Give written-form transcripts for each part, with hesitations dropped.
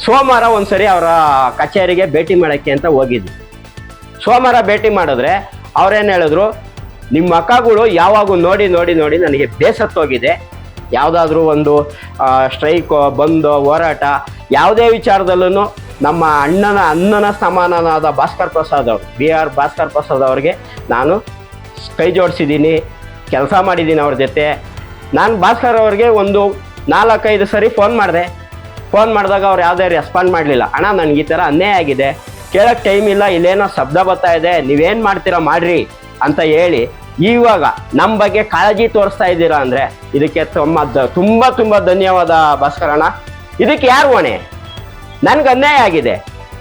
ಸೋಮವಾರ ಒಂದ್ಸರಿ ಅವರ ಕಚೇರಿಗೆ ಭೇಟಿ ಮಾಡೋಕ್ಕೆ ಅಂತ ಹೋಗಿದ್ವಿ. ಸೋಮವಾರ ಭೇಟಿ ಮಾಡಿದ್ರೆ ಅವ್ರೇನು ಹೇಳಿದ್ರು, ನಿಮ್ಮ ಮಕ್ಕಳು ಯಾವಾಗೂ ನೋಡಿ ನೋಡಿ ನೋಡಿ ನನಗೆ ಬೇಸತ್ತೋಗಿದೆ, ಯಾವುದಾದ್ರೂ ಒಂದು ಸ್ಟ್ರೈಕು, ಬಂದು ಹೋರಾಟ ಯಾವುದೇ ವಿಚಾರದಲ್ಲೂ ನಮ್ಮ ಅಣ್ಣನ ಸಮಾನನಾದ ಭಾಸ್ಕರ್ ಪ್ರಸಾದ್ ಅವರು, BR ಭಾಸ್ಕರ್ ಪ್ರಸಾದ್ ಅವ್ರಿಗೆ ನಾನು ಕೈ ಜೋಡಿಸಿದ್ದೀನಿ, ಕೆಲಸ ಮಾಡಿದ್ದೀನಿ ಅವ್ರ ಜೊತೆ. ನಾನು ಭಾಸ್ಕರ್ ಅವ್ರಿಗೆ ಒಂದು 4-5 ಸರಿ ಫೋನ್ ಮಾಡಿದಾಗ ಅವ್ರು ಯಾವುದೇ ರೆಸ್ಪಾಂಡ್ ಮಾಡಲಿಲ್ಲ. ಅಣ್ಣ ನನಗೆ ಈ ಥರ ಅನ್ಯಾಯ ಆಗಿದೆ, ಕೇಳೋಕ್ಕೆ ಟೈಮ್ ಇಲ್ಲ, ಇಲ್ಲೇನೋ ಶಬ್ದ ಬರ್ತಾ ಇದೆ, ನೀವೇನು ಮಾಡ್ತೀರಾ ಮಾಡ್ರಿ ಅಂತ ಹೇಳಿ ಇವಾಗ ನಮ್ಮ ಬಗ್ಗೆ ಕಾಳಜಿ ತೋರಿಸ್ತಾ ಇದ್ದೀರಾ ಅಂದರೆ ಇದಕ್ಕೆ ತುಂಬ ಧನ್ಯವಾದ ಭಾಸ್ಕರ್ ಅಣ್ಣ. ಇದಕ್ಕೆ ಯಾರು ಹೊಣೆ? ನನಗೆ ಅನ್ಯಾಯ ಆಗಿದೆ,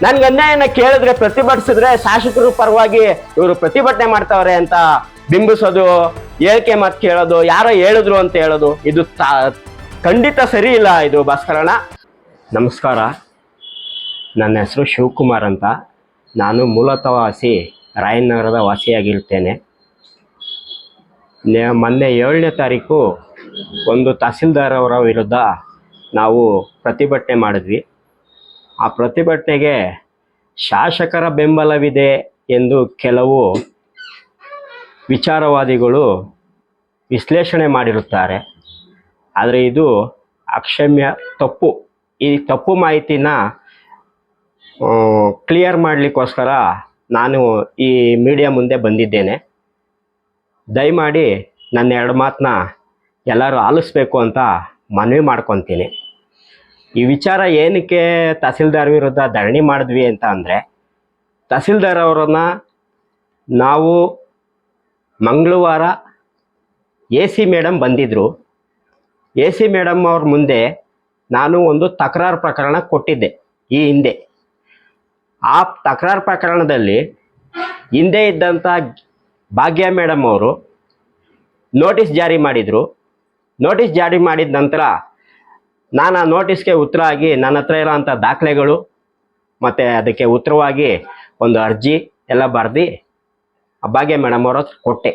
ನನಗೆ ಅನ್ಯಾಯನ ಕೇಳಿದ್ರೆ ಪ್ರತಿಭಟಿಸಿದ್ರೆ ಶಾಸಕರು ಪರವಾಗಿ ಇವರು ಪ್ರತಿಭಟನೆ ಮಾಡ್ತಾವ್ರೆ ಅಂತ ಬಿಂಬಿಸೋದು, ಹೇಳಿಕೆ ಮಾತು ಕೇಳೋದು, ಯಾರೋ ಹೇಳಿದ್ರು ಅಂತ ಹೇಳೋದು, ಇದು ಖಂಡಿತ ಸರಿ ಇಲ್ಲ ಇದು ಭಾಸ್ಕರಣ್ಣ. ನಮಸ್ಕಾರ, ನನ್ನ ಹೆಸರು ಶಿವಕುಮಾರ್ ಅಂತ. ನಾನು ಮೂಲತಃ ರಾಯನಗರದ ವಾಸಿಯಾಗಿರ್ತೇನೆ. ಮೊನ್ನೆ 7ನೇ ತಾರೀಕು ಒಂದು ತಹಸೀಲ್ದಾರ್ ಅವರ ವಿರುದ್ಧ ನಾವು ಪ್ರತಿಭಟನೆ ಮಾಡಿದ್ವಿ. ಆ ಪ್ರತಿಭಟನೆಗೆ ಶಾಸಕರ ಬೆಂಬಲವಿದೆ ಎಂದು ಕೆಲವು ವಿಚಾರವಾದಿಗಳು ವಿಶ್ಲೇಷಣೆ ಮಾಡಿರುತ್ತಾರೆ. ಆದರೆ ಇದು ಅಕ್ಷಮ್ಯ ತಪ್ಪು. ಈ ತಪ್ಪು ಮಾಹಿತಿನ ಕ್ಲಿಯರ್ ಮಾಡಲಿಕ್ಕೋಸ್ಕರ ನಾನು ಈ ಮೀಡಿಯಾ ಮುಂದೆ ಬಂದಿದ್ದೇನೆ. ದಯಮಾಡಿ ನನ್ನ 2 ಮಾತನ್ನ ಎಲ್ಲರೂ ಆಲಿಸ್ಬೇಕು ಅಂತ ಮನವಿ ಮಾಡ್ಕೊತೀನಿ. ಈ ವಿಚಾರ ಏನಕ್ಕೆ ತಹಸೀಲ್ದಾರ್ ವಿರುದ್ಧ ಧರಣಿ ಮಾಡಿದ್ವಿ ಅಂತ ಅಂದರೆ, ತಹಸೀಲ್ದಾರ್ ಅವರನ್ನು ನಾವು ಮಂಗಳವಾರ AC ಮೇಡಮ್ ಬಂದಿದ್ದರು. AC ಮೇಡಮ್ ಅವ್ರ ಮುಂದೆ ನಾನು ಒಂದು ತಕರಾರು ಪ್ರಕರಣ ಕೊಟ್ಟಿದ್ದೆ ಈ ಹಿಂದೆ. ಆ ತಕರಾರು ಪ್ರಕರಣದಲ್ಲಿ ಹಿಂದೆ ಇದ್ದಂಥ ಭಾಗ್ಯ ಮೇಡಮ್ ಅವರು ನೋಟಿಸ್ ಜಾರಿ ಮಾಡಿದರು. ನೋಟಿಸ್ ಜಾರಿ ಮಾಡಿದ ನಂತರ ನಾನು ಆ ನೋಟಿಸ್ಗೆ ಉತ್ತರ ಆಗಿ ನನ್ನ ಹತ್ರ ಇರೋಂಥ ದಾಖಲೆಗಳು ಮತ್ತು ಅದಕ್ಕೆ ಉತ್ತರವಾಗಿ ಒಂದು ಅರ್ಜಿ ಎಲ್ಲ ಬರೆದು ಭಾಗ್ಯ ಮೇಡಮ್ ಅವ್ರ ಹತ್ರ ಕೊಟ್ಟೆ.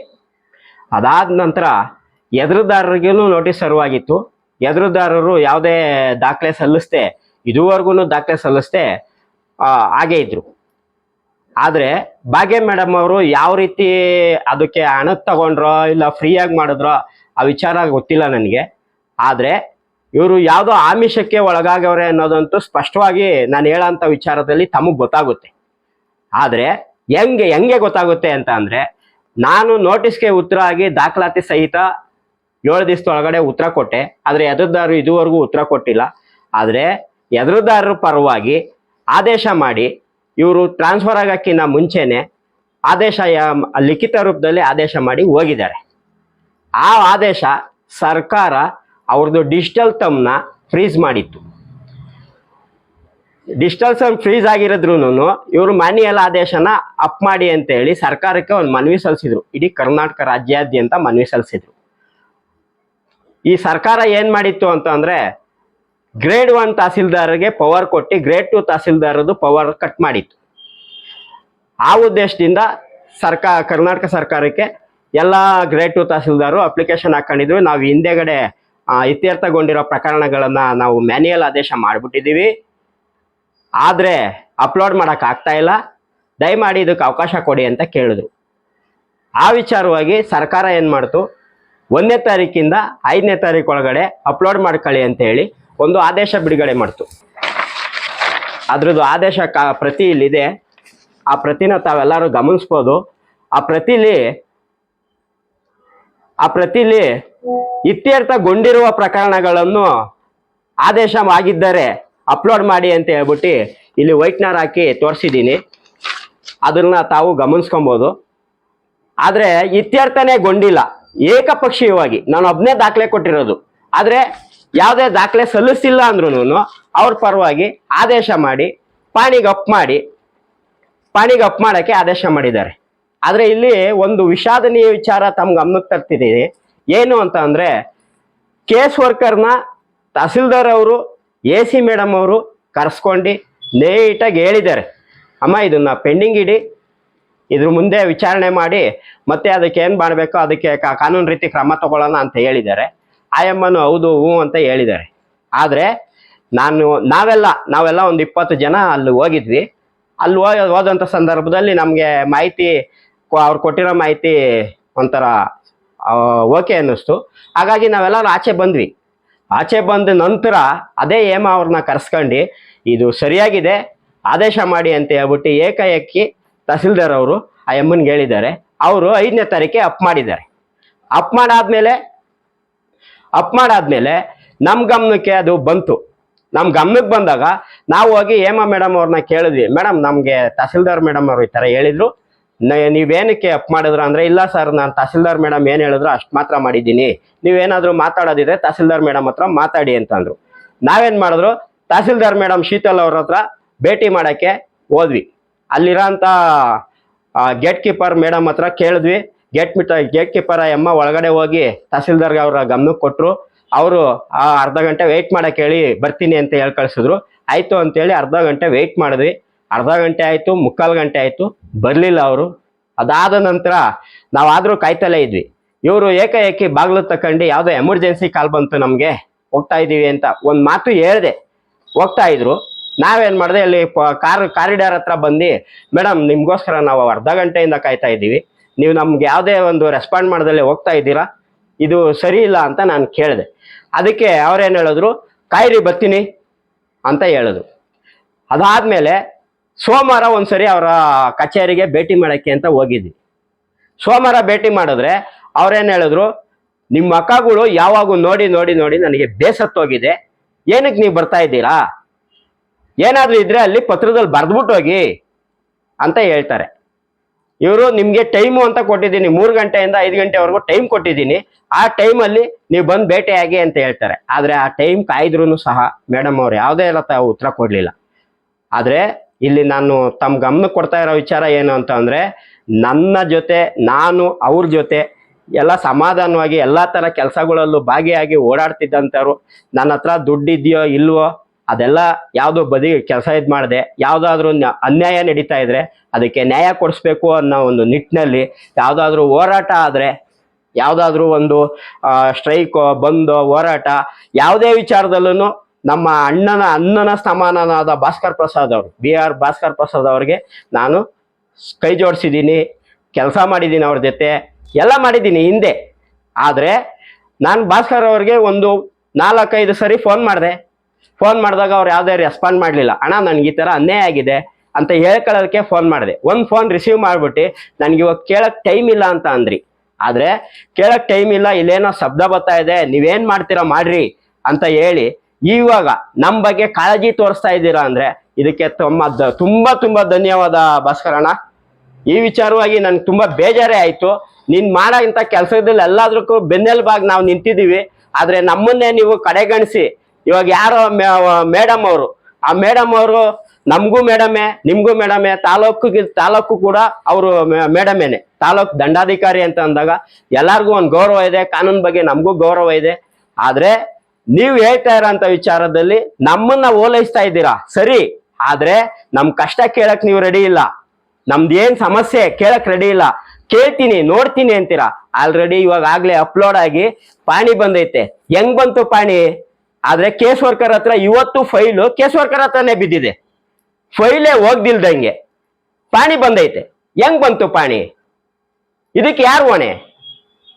ಅದಾದ ನಂತರ ಎದುರುದಾರರಿಗೂ ನೋಟಿಸ್ ಸರ್ವಾಗಿತ್ತು. ಎದುರುದಾರರು ಯಾವುದೇ ದಾಖಲೆ ಸಲ್ಲಿಸದೆ, ಇದುವರೆಗೂ ದಾಖಲೆ ಸಲ್ಲಿಸದೆ ಹಾಗೇ ಇದ್ದರು. ಆದರೆ ಭಾಗ್ಯ ಮೇಡಮ್ ಅವರು ಯಾವ ರೀತಿ ಅದಕ್ಕೆ ಹಣ ತಗೊಂಡ್ರೋ ಇಲ್ಲ ಫ್ರೀಯಾಗಿ ಮಾಡಿದ್ರೋ ಆ ವಿಚಾರ ಗೊತ್ತಿಲ್ಲ ನನಗೆ. ಆದರೆ ಇವರು ಯಾವುದೋ ಆಮಿಷಕ್ಕೆ ಒಳಗಾಗವ್ರೆ ಅನ್ನೋದಂತೂ ಸ್ಪಷ್ಟವಾಗಿ ನಾನು ಹೇಳೋಂಥ ವಿಚಾರದಲ್ಲಿ ತಮಗೆ ಗೊತ್ತಾಗುತ್ತೆ. ಆದರೆ ಹೆಂಗೆ ಗೊತ್ತಾಗುತ್ತೆ ಅಂತ ಅಂದರೆ, ನಾನು ನೋಟಿಸ್ಗೆ ಉತ್ತರ ಆಗಿ ದಾಖಲಾತಿ ಸಹಿತ 7 ದಿವಸದೊಳಗಡೆ ಉತ್ತರ ಕೊಟ್ಟೆ. ಆದರೆ ಎದುರುದಾರರು ಇದುವರೆಗೂ ಉತ್ತರ ಕೊಟ್ಟಿಲ್ಲ. ಆದರೆ ಎದುರುದಾರರ ಪರವಾಗಿ ಆದೇಶ ಮಾಡಿ ಇವರು ಟ್ರಾನ್ಸ್ಫರ್ ಆಗೋಕ್ಕಿಂತ ಮುಂಚೆನೇ ಆದೇಶ ಲಿಖಿತ ರೂಪದಲ್ಲಿ ಆದೇಶ ಮಾಡಿ ಹೋಗಿದ್ದಾರೆ. ಆ ಆದೇಶ ಸರ್ಕಾರ ಅವ್ರದ್ದು ಡಿಜಿಟಲ್ ತಮ್ನ ಫ್ರೀಸ್ ಮಾಡಿತ್ತು. ಡಿಜಿಟಲ್ ತಮ್ ಫ್ರೀಸ್ ಆಗಿರೋದ್ರೂ ಇವರು ಮ್ಯಾನ್ಯುಯಲ್ ಆದೇಶನ ಅಪ್ ಮಾಡಿ ಅಂತೇಳಿ ಸರ್ಕಾರಕ್ಕೆ ಒಂದು ಮನವಿ ಸಲ್ಲಿಸಿದ್ರು. ಇಡೀ ಕರ್ನಾಟಕ ರಾಜ್ಯಾದ್ಯಂತ ಮನವಿ ಸಲ್ಲಿಸಿದ್ರು. ಈ ಸರ್ಕಾರ ಏನು ಮಾಡಿತ್ತು ಅಂತ ಅಂದರೆ, ಗ್ರೇಡ್ 1 ತಹಸೀಲ್ದಾರ್ಗೆ ಪವರ್ ಕೊಟ್ಟು ಗ್ರೇಡ್ 2 ತಹಸೀಲ್ದಾರದು ಪವರ್ ಕಟ್ ಮಾಡಿತ್ತು. ಆ ಉದ್ದೇಶದಿಂದ ಕರ್ನಾಟಕ ಸರ್ಕಾರಕ್ಕೆ ಎಲ್ಲ ಗ್ರೇಡ್ 2 ತಹಸೀಲ್ದಾರು ಅಪ್ಲಿಕೇಶನ್ ಹಾಕೊಂಡಿದ್ವಿ. ನಾವು ಹಿಂದೆಗಡೆ ಇತ್ಯರ್ಥಗೊಂಡಿರೋ ಪ್ರಕರಣಗಳನ್ನು ನಾವು ಮ್ಯಾನ್ಯುಯಲ್ ಆದೇಶ ಮಾಡಿಬಿಟ್ಟಿದ್ದೀವಿ, ಆದರೆ ಅಪ್ಲೋಡ್ ಮಾಡೋಕ್ಕಾಗ್ತಾ ಇಲ್ಲ, ದಯಮಾಡಿ ಇದಕ್ಕೆ ಅವಕಾಶ ಕೊಡಿ ಅಂತ ಕೇಳಿದ್ರು. ಆ ವಿಚಾರವಾಗಿ ಸರ್ಕಾರ ಏನು ಮಾಡ್ತು, 1ನೇ ತಾರೀಕಿಂದ 5ನೇ ತಾರೀಕು ಒಳಗಡೆ ಅಪ್ಲೋಡ್ ಮಾಡ್ಕೊಳ್ಳಿ ಅಂತ ಹೇಳಿ ಒಂದು ಆದೇಶ ಬಿಡುಗಡೆ ಮಾಡ್ತು. ಅದ್ರದ್ದು ಆದೇಶ ಪ್ರತಿ ಇಲ್ಲಿದೆ. ಆ ಪ್ರತಿನ ತಾವೆಲ್ಲರೂ ಗಮನಿಸ್ಬೋದು. ಆ ಪ್ರತಿಲಿ ಇತ್ಯರ್ಥಗೊಂಡಿರುವ ಪ್ರಕರಣಗಳನ್ನು ಆದೇಶವಾಗಿದ್ದರೆ ಅಪ್ಲೋಡ್ ಮಾಡಿ ಅಂತ ಹೇಳ್ಬಿಟ್ಟು ಇಲ್ಲಿ ವೈಟ್ನರ್ ಹಾಕಿ ತೋರಿಸಿದ್ದೀನಿ. ಅದನ್ನ ತಾವು ಗಮನಿಸ್ಕೊಬೋದು. ಆದರೆ ಇತ್ಯರ್ಥನೇ ಗೊಂಡಿಲ್ಲ, ಏಕಪಕ್ಷೀಯವಾಗಿ ನಾನು ಒಬ್ಬನೇ ದಾಖಲೆ ಕೊಟ್ಟಿರೋದು. ಆದರೆ ಯಾವುದೇ ದಾಖಲೆ ಸಲ್ಲಿಸಿಲ್ಲ ಅಂದ್ರೂ ಅವ್ರ ಪರವಾಗಿ ಆದೇಶ ಮಾಡಿ ಪಾಣಿಗೆ ಅಪ್ ಮಾಡೋಕ್ಕೆ ಆದೇಶ ಮಾಡಿದ್ದಾರೆ. ಆದರೆ ಇಲ್ಲಿ ಒಂದು ವಿಷಾದನೀಯ ವಿಚಾರ ತಮ್ಮ ಗಮನಕ್ಕೆ ತರ್ತಿದ್ದೀನಿ. ಏನು ಅಂತ ಅಂದರೆ, ಕೇಸ್ ವರ್ಕರ್ನ ತಹಸೀಲ್ದಾರ್ ಅವರು AC ಮೇಡಮ್ ಅವರು ಕರೆಸ್ಕೊಂಡು ನೀಟಾಗಿ ಹೇಳಿದ್ದಾರೆ, ಅಮ್ಮ ಇದನ್ನು ಪೆಂಡಿಂಗ್ ಇಡಿ, ಇದ್ರ ಮುಂದೆ ವಿಚಾರಣೆ ಮಾಡಿ ಮತ್ತೆ ಅದಕ್ಕೆ ಏನು ಮಾಡಬೇಕೋ ಅದಕ್ಕೆ ಕಾನೂನು ರೀತಿ ಕ್ರಮ ತಗೊಳ್ಳೋಣ ಅಂತ ಹೇಳಿದ್ದಾರೆ. ಆಯಮ್ಮನು ಹೌದು ಹ್ಞೂ ಅಂತ ಹೇಳಿದ್ದಾರೆ. ಆದರೆ ನಾವೆಲ್ಲ ಒಂದು 20 ಜನ ಅಲ್ಲಿ ಹೋಗಿದ್ವಿ. ಅಲ್ಲಿ ಹೋದಂಥ ಸಂದರ್ಭದಲ್ಲಿ ನಮಗೆ ಮಾಹಿತಿ ಅವ್ರು ಕೊಟ್ಟಿರೋ ಮಾಹಿತಿ ಒಂಥರ ಓಕೆ ಅನ್ನಿಸ್ತು. ಹಾಗಾಗಿ ನಾವೆಲ್ಲರೂ ಆಚೆ ಬಂದ್ವಿ. ಆಚೆ ಬಂದ ನಂತರ ಅದೇ ಹೇಮ ಅವ್ರನ್ನ ಕರ್ಸ್ಕೊಂಡು ಇದು ಸರಿಯಾಗಿದೆ ಆದೇಶ ಮಾಡಿ ಅಂತ ಹೇಳ್ಬಿಟ್ಟು ಏಕಾಏಕಿ ತಹಸೀಲ್ದಾರ್ ಅವರು ಆ ಎಮ್ಮನ್ಗೆ ಹೇಳಿದ್ದಾರೆ. ಅವರು 5ನೇ ತಾರೀಕೆ ಅಪ್ ಮಾಡಿದ್ದಾರೆ. ಅಪ್ ಮಾಡಾದ್ಮೇಲೆ ನಮ್ಮ ಗಮನಕ್ಕೆ ಅದು ಬಂತು. ನಮ್ಮ ಗಮನಕ್ಕೆ ಬಂದಾಗ ನಾವು ಹೋಗಿ ಹೇಮಾ ಮೇಡಮ್ ಅವ್ರನ್ನ ಕೇಳಿದ್ವಿ. ಮೇಡಮ್, ನಮಗೆ ತಹಸೀಲ್ದಾರ್ ಮೇಡಮ್ ಅವರು ಈ ಥರ ಹೇಳಿದ್ರು, ನೀವೇನಕ್ಕೆ ಅಪ್ ಮಾಡಿದ್ರು ಅಂದರೆ, ಇಲ್ಲ ಸರ್, ನಾನು ತಹಸೀಲ್ದಾರ್ ಮೇಡಮ್ ಏನು ಹೇಳಿದ್ರು ಅಷ್ಟು ಮಾತ್ರ ಮಾಡಿದ್ದೀನಿ, ನೀವೇನಾದರೂ ಮಾತಾಡೋದಿದ್ರೆ ತಹಸೀಲ್ದಾರ್ ಮೇಡಮ್ ಹತ್ರ ಮಾತಾಡಿ ಅಂತಂದರು. ನಾವೇನು ಮಾಡಿದ್ರು, ತಹಸೀಲ್ದಾರ್ ಮೇಡಮ್ ಶೀತಲ್ ಅವ್ರ ಹತ್ರ ಭೇಟಿ ಮಾಡೋಕ್ಕೆ ಹೋದ್ವಿ. ಅಲ್ಲಿರೋಂಥ ಗೇಟ್ ಕೀಪರ್ ಮೇಡಮ್ ಹತ್ರ ಕೇಳಿದ್ವಿ. ಗೇಟ್ ಕೀಪರ್ ಎಮ್ಮ ಒಳಗಡೆ ಹೋಗಿ ತಹಸೀಲ್ದಾರ್ಗೆ ಅವರ ಗಮನಕ್ಕೆ ಕೊಟ್ಟರು. ಅವರು ಅರ್ಧ ಗಂಟೆ ವೆಯ್ಟ್ ಮಾಡೋಕ್ಕೆ ಹೇಳಿ ಬರ್ತೀನಿ ಅಂತ ಹೇಳಿ ಕಳಿಸಿದ್ರು. ಆಯಿತು ಅಂತೇಳಿ ಅರ್ಧ ಗಂಟೆ ವೆಯ್ಟ್ ಮಾಡಿದ್ವಿ. ಅರ್ಧ ಗಂಟೆ ಆಯಿತು, ಮುಕ್ಕಾಲು ಗಂಟೆ ಆಯಿತು, ಬರಲಿಲ್ಲ ಅವರು. ಅದಾದ ನಂತರ ನಾವಾದರೂ ಕಾಯ್ತಲೇ ಇದ್ವಿ. ಇವರು ಏಕಾಏಕಿ ಬಾಗಿಲು ತಗೊಂಡು ಯಾವುದೋ ಎಮರ್ಜೆನ್ಸಿ ಕಾಲ್ ಬಂತು, ನಮಗೆ ಹೋಗ್ತಾ ಇದ್ದೀವಿ ಅಂತ ಒಂದು ಮಾತು ಹೇಳಿದೆ. ಹೋಗ್ತಾ ಇದ್ರು. ನಾವೇನು ಮಾಡಿದೆ, ಅಲ್ಲಿ ಕಾರಿಡಾರ್ ಹತ್ರ ಬಂದು, ಮೇಡಮ್ ನಿಮಗೋಸ್ಕರ ನಾವು ಅರ್ಧ ಗಂಟೆಯಿಂದ ಕಾಯ್ತಾ ಇದ್ದೀವಿ, ನೀವು ನಮ್ಗೆ ಯಾವುದೇ ಒಂದು ರೆಸ್ಪಾಂಡ್ ಮಾಡ್ದಲ್ಲೇ ಹೋಗ್ತಾ ಇದ್ದೀರಾ, ಇದು ಸರಿ ಇಲ್ಲ ಅಂತ ನಾನು ಕೇಳಿದೆ. ಅದಕ್ಕೆ ಅವ್ರೇನು ಹೇಳಿದ್ರು, ಕಾಯಿರಿ ಬರ್ತೀನಿ ಅಂತ ಹೇಳಿದ್ರು. ಅದಾದಮೇಲೆ ಸೋಮವಾರ ಒಂದ್ಸರಿ ಅವರ ಕಚೇರಿಗೆ ಭೇಟಿ ಮಾಡೋಕ್ಕೆ ಅಂತ ಹೋಗಿದ್ವಿ. ಸೋಮವಾರ ಭೇಟಿ ಮಾಡಿದ್ರೆ ಅವ್ರೇನು ಹೇಳಿದ್ರು, ನಿಮ್ಮ ಮಕ್ಕಳು ಯಾವಾಗೂ ನೋಡಿ ನೋಡಿ ನೋಡಿ ನನಗೆ ಬೇಸತ್ತೋಗಿದೆ, ಏನಕ್ಕೆ ನೀವು ಬರ್ತಾ ಇದ್ದೀರಾ, ಏನಾದರೂ ಇದ್ರೆ ಅಲ್ಲಿ ಪತ್ರದಲ್ಲಿ ಬರೆದ್ಬಿಟ್ಟು ಹೋಗಿ ಅಂತ ಹೇಳ್ತಾರೆ. ಇವರು ನಿಮಗೆ ಟೈಮು ಅಂತ ಕೊಟ್ಟಿದ್ದೀನಿ, 3 ಗಂಟೆಯಿಂದ 5 ಗಂಟೆವರೆಗೂ ಟೈಮ್ ಕೊಟ್ಟಿದ್ದೀನಿ, ಆ ಟೈಮಲ್ಲಿ ನೀವು ಬಂದು ಭೇಟಿಯಾಗಿ ಅಂತ ಹೇಳ್ತಾರೆ. ಆದರೆ ಆ ಟೈಮ್ ಕಾಯ್ದ್ರೂ ಸಹ ಮೇಡಮ್ ಅವ್ರು ಯಾವುದೇ ಉತ್ತರ ಕೊಡಲಿಲ್ಲ. ಆದರೆ ಇಲ್ಲಿ ನಾನು ತಮ್ಮ ಗಮನಕ್ಕೆ ಕೊಡ್ತಾ ಇರೋ ವಿಚಾರ ಏನು ಅಂತ ಅಂದರೆ, ನನ್ನ ಜೊತೆ ನಾನು ಅವ್ರ ಜೊತೆ ಎಲ್ಲ ಸಮಾಧಾನವಾಗಿ ಎಲ್ಲ ಥರ ಕೆಲಸಗಳಲ್ಲೂ ಭಾಗಿಯಾಗಿ ಓಡಾಡ್ತಿದ್ದಂಥವ್ರು. ನನ್ನ ಹತ್ರ ದುಡ್ಡಿದೆಯೋ ಇಲ್ವೋ ಅದೆಲ್ಲ ಯಾವುದೋ ಬದಿ ಕೆಲಸ ಇದು ಮಾಡಿದೆ. ಯಾವುದಾದ್ರೂ ಅನ್ಯಾಯ ನಡೀತಾ ಇದ್ರೆ ಅದಕ್ಕೆ ನ್ಯಾಯ ಕೊಡಿಸ್ಬೇಕು ಅನ್ನೋ ಒಂದು ನಿಟ್ಟಿನಲ್ಲಿ ಯಾವುದಾದ್ರೂ ಹೋರಾಟ ಆದರೆ, ಯಾವುದಾದ್ರೂ ಒಂದು ಸ್ಟ್ರೈಕೋ ಬಂದೋ ಹೋರಾಟ ಯಾವುದೇ ವಿಚಾರದಲ್ಲೂ ನಮ್ಮ ಅಣ್ಣನ ಸಮಾನನಾದ ಭಾಸ್ಕರ್ ಪ್ರಸಾದ್ ಅವರು, BR ಭಾಸ್ಕರ್ ಪ್ರಸಾದ್ ಅವ್ರಿಗೆ ನಾನು ಕೈ ಜೋಡಿಸಿದ್ದೀನಿ, ಕೆಲಸ ಮಾಡಿದ್ದೀನಿ, ಅವ್ರ ಜೊತೆ ಎಲ್ಲ ಮಾಡಿದ್ದೀನಿ ಹಿಂದೆ. ಆದರೆ ನಾನು ಭಾಸ್ಕರ್ ಅವ್ರಿಗೆ ಒಂದು 4-5 ಸರಿ ಫೋನ್ ಮಾಡಿದಾಗ ಅವ್ರು ಯಾವುದೇ ರೆಸ್ಪಾಂಡ್ ಮಾಡಲಿಲ್ಲ. ಅಣ್ಣ, ನನಗೆ ಈ ಥರ ಅನ್ಯಾಯ ಆಗಿದೆ ಅಂತ ಹೇಳ್ಕೊಳ್ಳೋದಕ್ಕೆ ಫೋನ್ ಮಾಡಿದೆ. ಒಂದು ಫೋನ್ ರಿಸೀವ್ ಮಾಡಿಬಿಟ್ಟು ನನಗೆ ಇವಾಗ ಕೇಳೋಕ್ಕೆ ಟೈಮ್ ಇಲ್ಲ ಅಂತ ಅಂದ್ರಿ. ಆದರೆ ಕೇಳೋಕ್ಕೆ ಟೈಮ್ ಇಲ್ಲ, ಇಲ್ಲೇನೋ ಶಬ್ದ ಬರ್ತಾ ಇದೆ, ನೀವೇನು ಮಾಡ್ತೀರಾ ಮಾಡ್ರಿ ಅಂತ ಹೇಳಿ ಇವಾಗ ನಮ್ಮ ಬಗ್ಗೆ ಕಾಳಜಿ ತೋರಿಸ್ತಾ ಇದ್ದೀರಾ ಅಂದರೆ ಇದಕ್ಕೆ ತುಂಬ ಧನ್ಯವಾದ ಭಾಸ್ಕರಣ್ಣ. ಈ ವಿಚಾರವಾಗಿ ನನಗೆ ತುಂಬ ಬೇಜಾರೇ ಆಯಿತು. ನೀನು ಮಾಡೋ ಇಂಥ ಕೆಲಸದಲ್ಲಿ ಎಲ್ಲದಕ್ಕೂ ಬೆನ್ನೆಲುಬಾಗಿ ನಾವು ನಿಂತಿದ್ದೀವಿ, ಆದರೆ ನಮ್ಮನ್ನೇ ನೀವು ಕಡೆಗಣಿಸಿ ಇವಾಗ ಯಾರೋ ಮೇಡಮ್ ಅವರು, ಆ ಮೇಡಮ್ ಅವರು ನಮಗೂ ಮೇಡಮೇ ನಿಮಗೂ ಮೇಡಮೇ, ತಾಲೂಕು ಕೂಡ ಅವರು ಮೇಡಮೇನೆ, ತಾಲೂಕು ದಂಡಾಧಿಕಾರಿ ಅಂತ ಅಂದಾಗ ಎಲ್ಲರಿಗೂ ಒಂದು ಗೌರವ ಇದೆ, ಕಾನೂನು ಬಗ್ಗೆ ನಮಗೂ ಗೌರವ ಇದೆ. ಆದರೆ ನೀವು ಹೇಳ್ತಾ ಇರೋಂಥ ವಿಚಾರದಲ್ಲಿ ನಮ್ಮನ್ನ ಓಲೈಸ್ತಾ ಇದ್ದೀರಾ ಸರಿ, ಆದರೆ ನಮ್ಮ ಕಷ್ಟ ಕೇಳಕ್ ನೀವು ರೆಡಿ ಇಲ್ಲ, ನಮ್ದು ಏನು ಸಮಸ್ಯೆ ಕೇಳಕ್ ರೆಡಿ ಇಲ್ಲ. ಕೇಳ್ತೀನಿ ನೋಡ್ತೀನಿ ಅಂತೀರಾ. ಆಲ್ರೆಡಿ ಇವಾಗ ಆಗ್ಲೇ ಅಪ್ಲೋಡ್ ಆಗಿ ಪಾಣಿ ಬಂದೈತೆ. ಹೆಂಗ್ ಬಂತು ಪಾಣಿ? ಆದ್ರೆ ಕೇಸ್ ವರ್ಕರ್ ಹತ್ರ ಇವತ್ತು ಫೈಲು ಕೇಸ್ ವರ್ಕರ್ ಹತ್ರನೇ ಬಿದ್ದಿದೆ. ಫೈಲೇ ಹೋಗ್ದಿಲ್ದಂಗೆ ಪಾಣಿ ಬಂದೈತೆ. ಹೆಂಗ್ ಬಂತು ಪಾಣಿ? ಇದಕ್ಕೆ ಯಾರು ಹೊಣೆ?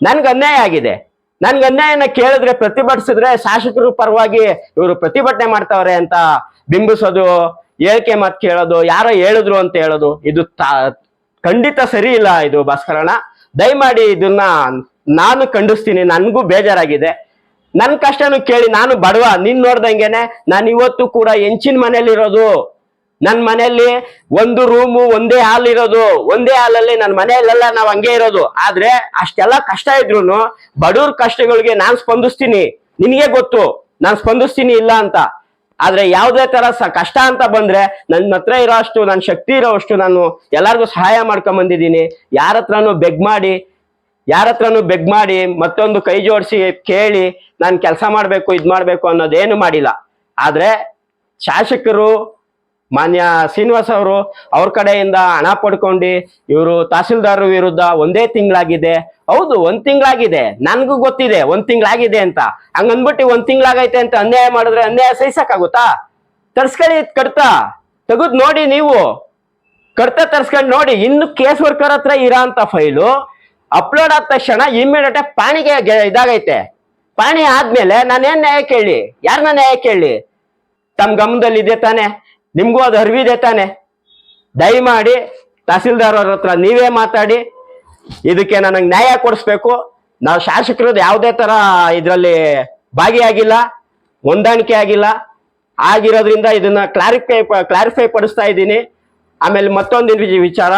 ನನ್ಗೆ ಅನ್ಯಾಯ ಆಗಿದೆ. ನನ್ಗೆ ಅನ್ಯಾಯನ ಕೇಳಿದ್ರೆ, ಪ್ರತಿಭಟಿಸಿದ್ರೆ ಶಾಸಕರು ಪರವಾಗಿ ಇವರು ಪ್ರತಿಭಟನೆ ಮಾಡ್ತಾವ್ರೆ ಅಂತ ಬಿಂಬಿಸೋದು, ಹೇಳಿಕೆ ಮಾತು ಕೇಳೋದು, ಯಾರೋ ಹೇಳಿದ್ರು ಅಂತ ಹೇಳೋದು, ಇದು ಖಂಡಿತ ಸರಿ ಇಲ್ಲ. ಇದು ಭಾಸ್ಕರಣ್ಣ, ದಯಮಾಡಿ ಇದನ್ನ ನಾನು ಖಂಡಿಸ್ತೀನಿ. ನನಗೂ ಬೇಜಾರಾಗಿದೆ. ನನ್ನ ಕಷ್ಟನೂ ಕೇಳಿ, ನಾನು ಬಡವ, ನೀನ್ ನೋಡ್ದಂಗೆನೆ ನಾನು ಇವತ್ತು ಕೂಡ ಹೆಂಚಿನ ಮನೇಲಿರೋದು. ನನ್ನ ಮನೆಯಲ್ಲಿ ಒಂದು ರೂಮು, ಒಂದೇ ಹಾಲ್ ಇರೋದು, ಒಂದೇ ಹಾಲಲ್ಲಿ ನನ್ನ ಮನೆಯಲ್ಲೆಲ್ಲ ನಾವು ಹಂಗೆ ಇರೋದು. ಆದ್ರೆ ಅಷ್ಟೆಲ್ಲ ಕಷ್ಟ ಇದ್ರು ಬಡವ್ರ ಕಷ್ಟಗಳಿಗೆ ನಾನು ಸ್ಪಂದಿಸ್ತೀನಿ. ನಿನಗೆ ಗೊತ್ತು ನಾನು ಸ್ಪಂದಿಸ್ತೀನಿ ಇಲ್ಲ ಅಂತ. ಆದ್ರೆ ಯಾವುದೇ ತರ ಕಷ್ಟ ಅಂತ ಬಂದ್ರೆ ನನ್ನ ಹತ್ರ ಇರೋ ಅಷ್ಟು, ನನ್ನ ಶಕ್ತಿ ಇರೋ ಅಷ್ಟು ನಾನು ಎಲ್ಲರಿಗೂ ಸಹಾಯ ಮಾಡ್ಕೊಂಡ್ ಬಂದಿದ್ದೀನಿ. ಯಾರ ಹತ್ರನೂ ಬೆಗ್ ಮಾಡಿ ಮತ್ತೊಂದು ಕೈ ಜೋಡಿಸಿ ಕೇಳಿ ನಾನು ಕೆಲಸ ಮಾಡ್ಬೇಕು, ಇದ್ ಮಾಡ್ಬೇಕು ಅನ್ನೋದೇನು ಮಾಡಿಲ್ಲ. ಆದ್ರೆ ಶಾಸಕರು ಮಾನ್ಯ ಶ್ರೀನಿವಾಸ್ ಅವರು ಅವ್ರ ಕಡೆಯಿಂದ ಹಣ ಪಡ್ಕೊಂಡು ಇವರು ತಹಸೀಲ್ದಾರ್ ವಿರುದ್ಧ ಒಂದೇ ತಿಂಗಳಾಗಿದೆ. ಹೌದು, 1 ತಿಂಗಳಾಗಿದೆ, ನನ್ಗೂ ಗೊತ್ತಿದೆ 1 ತಿಂಗಳಾಗಿದೆ ಅಂತ. ಹಂಗಂದ್ಬಿಟ್ಟು 1 ತಿಂಗಳಾಗೈತೆ ಅಂತ ಅನ್ಯಾಯ ಮಾಡಿದ್ರೆ ಅನ್ಯಾಯ ಸಹಿಸಕ್ಕಾಗುತ್ತಾ? ತರ್ಸ್ಕೊಳ್ಳಿ, ಕಡ್ತಾ ತೆಗೆದು ನೋಡಿ, ನೀವು ಕಡ್ತ ತರ್ಸ್ಕೊಂಡು ನೋಡಿ. ಇನ್ನು ಕೇಸ್ ವರ್ಕರ್ ಹತ್ರ ಇರೋ ಅಂತ ಫೈಲು ಅಪ್ಲೋಡ್ ಆದ ತಕ್ಷಣ ಇಮ್ಮಿಡಿಯೇಟ್ ಪಾಣಿಗೆ ಇದಾಗೈತೆ. ಪಾಣಿ ಆದ್ಮೇಲೆ ನಾನೇನ್ ನ್ಯಾಯ ಕೇಳಿ? ಯಾರನ್ನ ನ್ಯಾಯ ಕೇಳಿ? ತಮ್ಮ ಗಮನದಲ್ಲಿ ಇದೆ ತಾನೆ, ನಿಮ್ಗೂ ಅದು ಅರಿವಿದೆ ತಾನೆ. ದಯಮಾಡಿ ತಹಸೀಲ್ದಾರ್ ಅವ್ರ ಹತ್ರ ನೀವೇ ಮಾತಾಡಿ, ಇದಕ್ಕೆ ನನಗೆ ನ್ಯಾಯ ಕೊಡಿಸ್ಬೇಕು. ನಾವು ಶಾಸಕರದ್ದು ಯಾವುದೇ ತರ ಇದರಲ್ಲಿ ಭಾಗಿಯಾಗಿಲ್ಲ, ಹೊಂದಾಣಿಕೆ ಆಗಿಲ್ಲ. ಆಗಿರೋದ್ರಿಂದ ಇದನ್ನ ಕ್ಲಾರಿಫೈ ಪಡಿಸ್ತಾ ಇದ್ದೀನಿ. ಆಮೇಲೆ ಮತ್ತೊಂದು ವಿಚಾರ,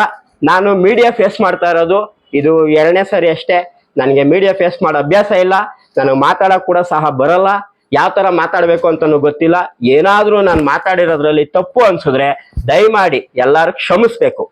ನಾನು ಮೀಡಿಯಾ ಫೇಸ್ ಮಾಡ್ತಾ ಇರೋದು ಇದು 2ನೇ ಸರಿ ಅಷ್ಟೇ. ನನಗೆ ಮೀಡಿಯಾ ಫೇಸ್ ಮಾಡೋ ಅಭ್ಯಾಸ ಇಲ್ಲ, ನನಗೆ ಮಾತಾಡೋಕೆ ಕೂಡ ಸಹ ಬರಲ್ಲ. ಯಾವ ತರ ಮಾತಾಡಬೇಕು ಅಂತನೂ ಗೊತ್ತಿಲ್ಲ. ಏನಾದ್ರೂ ನಾನು ಮಾತಾಡಿರೋದ್ರಲ್ಲಿ ತಪ್ಪು ಅನ್ಸಿದ್ರೆ ದಯಮಾಡಿ ಎಲ್ಲರೂ ಕ್ಷಮಿಸ್ಬೇಕು.